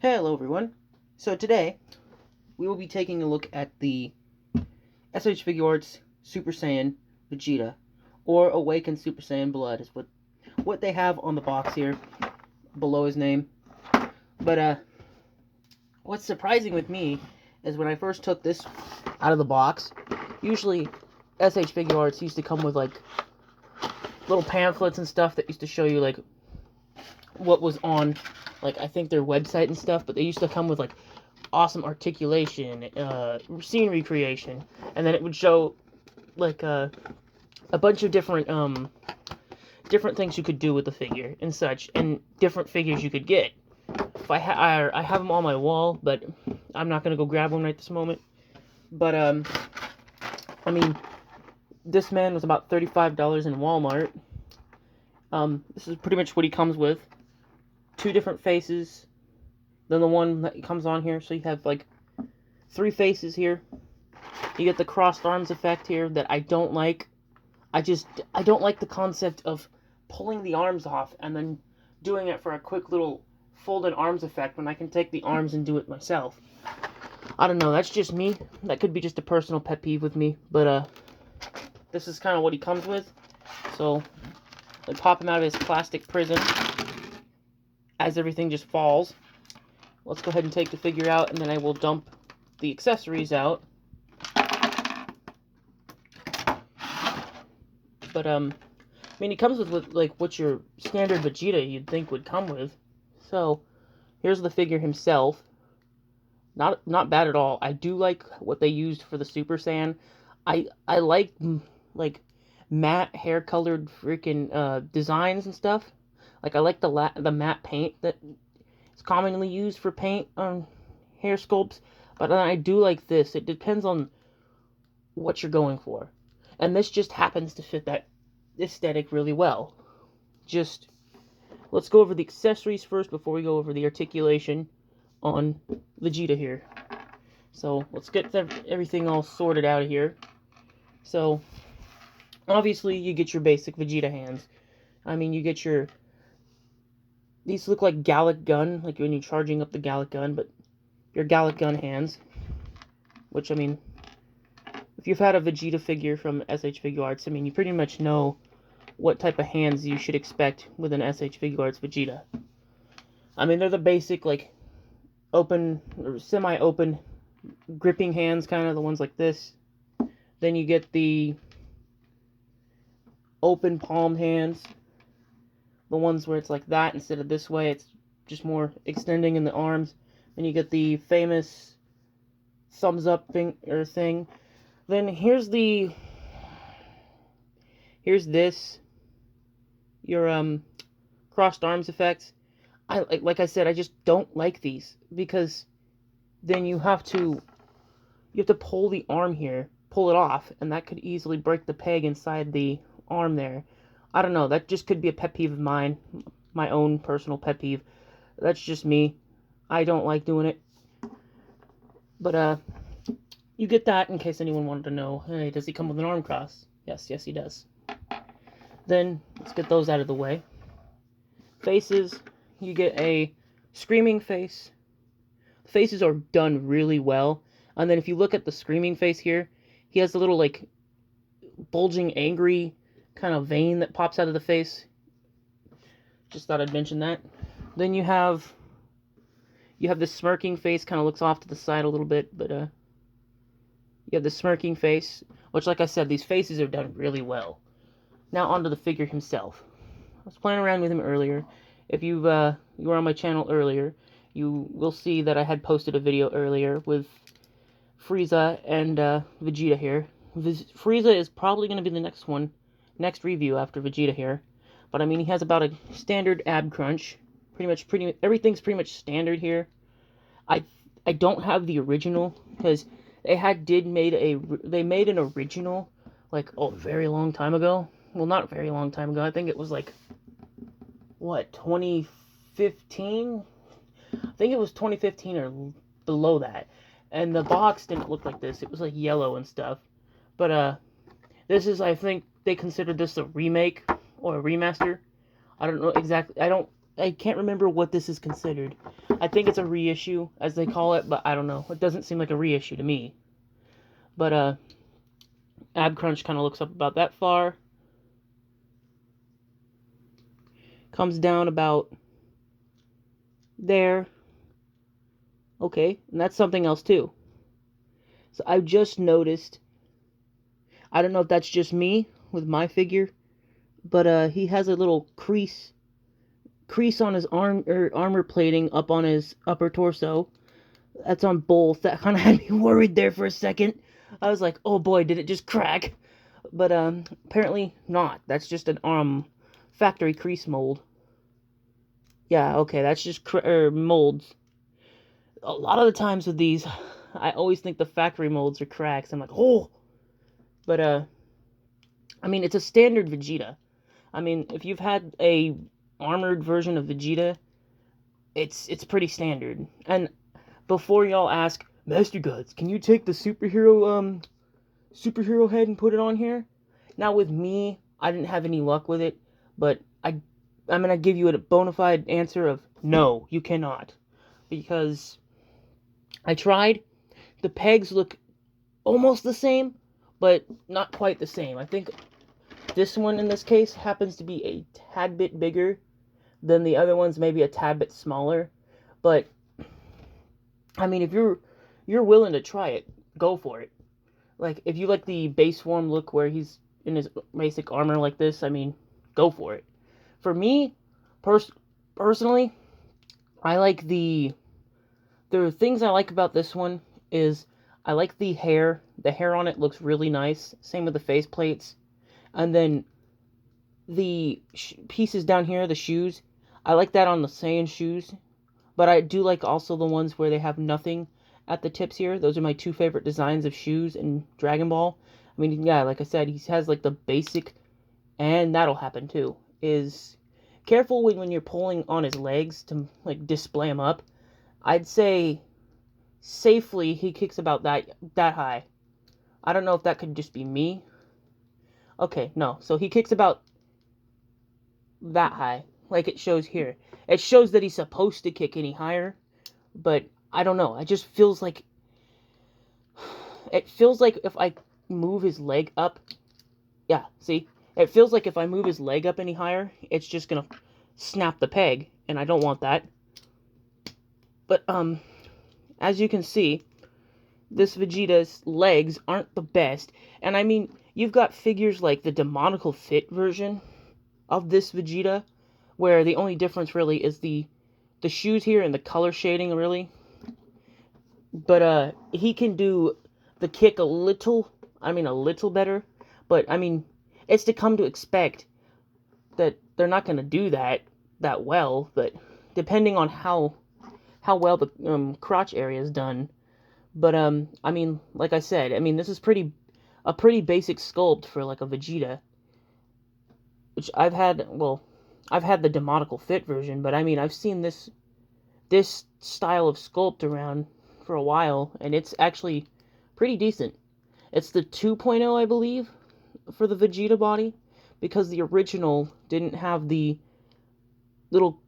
Hello everyone. So today we will be taking a look at the SH Figuarts Super Saiyan Vegeta, or Awakened Super Saiyan Blood is what they have on the box here below his name. But what's surprising with me is when I first took this out of the box, usually SH Figuarts used to come with like little pamphlets and stuff that used to show you like what was on, like, I think their website and stuff, but they used to come with like awesome articulation, scene recreation, and then it would show like a bunch of different things you could do with the figure and such, and different figures you could get. If I have them on my wall, but I'm not gonna go grab one right this moment. But I mean, this man was about $35 in Walmart. This is pretty much what he comes with. Two different faces than the one that comes on here, so you have like three faces here. You get the crossed arms effect here that I don't like. I don't like the concept of pulling the arms off and then doing it for a quick little folded arms effect when I can take the arms and do it myself. I don't know, that's just me. That could be just a personal pet peeve with me, but this is kind of what he comes with. So I pop him out of his plastic prison as everything just falls. Let's go ahead and take the figure out, and then I will dump the accessories out. But I mean, it comes with like what your standard Vegeta you'd think would come with. So here's the figure himself. Not bad at all. I do like what they used for the Super Saiyan. I like matte hair colored freaking designs and stuff. Like, I like the matte paint that is commonly used for paint on hair sculpts, but I do like this. It depends on what you're going for, and this just happens to fit that aesthetic really well. Just let's go over the accessories first before we go over the articulation on Vegeta here. So let's get everything all sorted out of here. So obviously you get your basic Vegeta hands. I mean, you get your, these look like Gallic gun, like when you're charging up the Gallic gun, but your Gallic gun hands. Which, I mean, if you've had a Vegeta figure from SH Figuarts, I mean, you pretty much know what type of hands you should expect with an SH Figuarts Vegeta. I mean, they're the basic, like, open, or semi-open gripping hands, kind of, the ones like this. Then you get the open palm hands. The ones where it's like that instead of this way, it's just more extending in the arms. Then you get the famous thumbs up thing. Then here's this, your crossed arms effects. Like I said, I just don't like these, because then you have to pull the arm here, pull it off, and that could easily break the peg inside the arm there. I don't know, that just could be a pet peeve of mine, my own personal pet peeve. That's just me. I don't like doing it. But you get that in case anyone wanted to know. Hey, does he come with an arm cross? Yes, he does. Then let's get those out of the way. Faces, you get a screaming face. Faces are done really well. And then if you look at the screaming face here, he has a little like bulging angry kind of vein that pops out of the face. Just thought I'd mention that. Then you have this smirking face, kind of looks off to the side a little bit, but you have the smirking face, which, like I said, these faces are done really well. Now onto the figure himself. I was playing around with him earlier. If you were on my channel earlier, you will see that I had posted a video earlier with Frieza and Vegeta here. Frieza is probably going to be the next review after Vegeta here. But I mean, he has about a standard ab crunch. Everything's pretty much standard here. I don't have the original, because they made an original like a very long time ago. Well, not a very long time ago. I think it was like, what, 2015? I think it was 2015 or below that. And the box didn't look like this. It was like yellow and stuff. But this is, I think they considered this a remake or a remaster. I don't know exactly. I don't I can't remember what this is considered. I think it's a reissue, as they call it, but I don't know. It doesn't seem like a reissue to me. But Ab Crunch kind of looks up about that far. Comes down about there. Okay, and that's something else too. So I've just noticed, I don't know if that's just me with my figure, but he has a little crease on his armor plating up on his upper torso. That's on both. That kind of had me worried there for a second. I was like, "Oh boy, did it just crack?" But apparently not. That's just an factory crease mold. Yeah, okay, that's just molds. A lot of the times with these, I always think the factory molds are cracks. I'm like, "Oh." But I mean, it's a standard Vegeta. I mean, if you've had a armored version of Vegeta, it's pretty standard. And before y'all ask, Master Gods, can you take the superhero head and put it on here? Now with me, I didn't have any luck with it, but I'm gonna give you a bona fide answer of no, you cannot. Because I tried. The pegs look almost the same, but not quite the same. I think this one in this case happens to be a tad bit bigger than the other ones, maybe a tad bit smaller. But I mean, if you're willing to try it, go for it. Like if you like the base form look where he's in his basic armor like this, I mean, go for it. For me, personally, I like the things I like about this one is I like the hair. The hair on it looks really nice. Same with the face plates. And then the pieces down here, the shoes, I like that on the Saiyan shoes. But I do like also the ones where they have nothing at the tips here. Those are my two favorite designs of shoes in Dragon Ball. I mean, yeah, like I said, he has like the basic, and that'll happen too, is careful when you're pulling on his legs to like display him up. I'd say safely he kicks about that high. I don't know if that could just be me. Okay, no. So he kicks about that high, like it shows here. It shows that he's supposed to kick any higher, but I don't know. It feels like if I move his leg up, yeah, see? It feels like if I move his leg up any higher, it's just gonna snap the peg, and I don't want that. But as you can see, this Vegeta's legs aren't the best. And I mean, you've got figures like the demonical fit version of this Vegeta, where the only difference really is the shoes here and the color shading really. But he can do the kick a little better. But I mean, it's to come to expect that they're not going to do that well, but depending on how well the crotch area is done. But I mean, like I said, I mean this is a pretty basic sculpt for like a Vegeta, which I've had the demonical fit version, but I mean I've seen this style of sculpt around for a while, and it's actually pretty decent. It's the 2.0, I believe, for the Vegeta body, because the original didn't have the little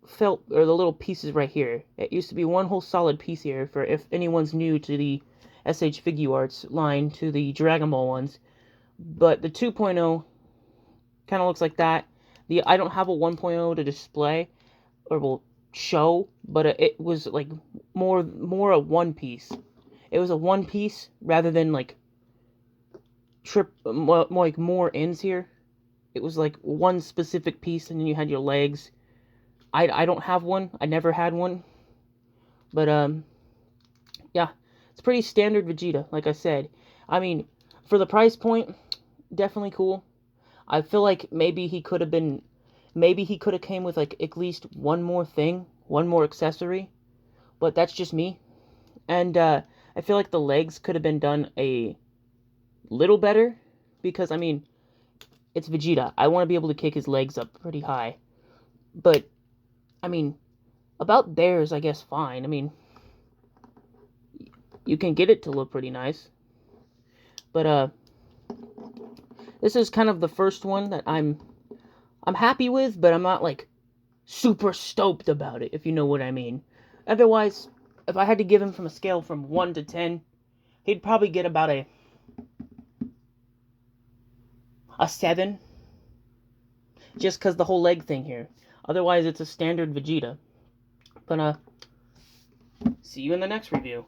felt or the little pieces right here. It used to be one whole solid piece here for if anyone's new to the SH Figuarts line to the Dragon Ball ones. But the 2.0 kind of looks like that. I don't have a 1.0 to display or will show, but it was like more a one piece. It was a one piece rather than like more ends here. It was like one specific piece, and then you had your legs. I don't have one. I never had one. But yeah, it's pretty standard Vegeta, like I said. I mean, for the price point, definitely cool. I feel like maybe he could have came with like at least one more thing, one more accessory. But that's just me. And I feel like the legs could have been done a little better because I mean, it's Vegeta. I want to be able to kick his legs up pretty high. But I mean, about theirs, I guess fine. I mean, you can get it to look pretty nice. But this is kind of the first one that I'm happy with, but I'm not like super stoked about it, if you know what I mean. Otherwise, if I had to give him from a scale from 1 to 10, he'd probably get about a 7, just because the whole leg thing here. Otherwise, it's a standard Vegeta. But, see you in the next review.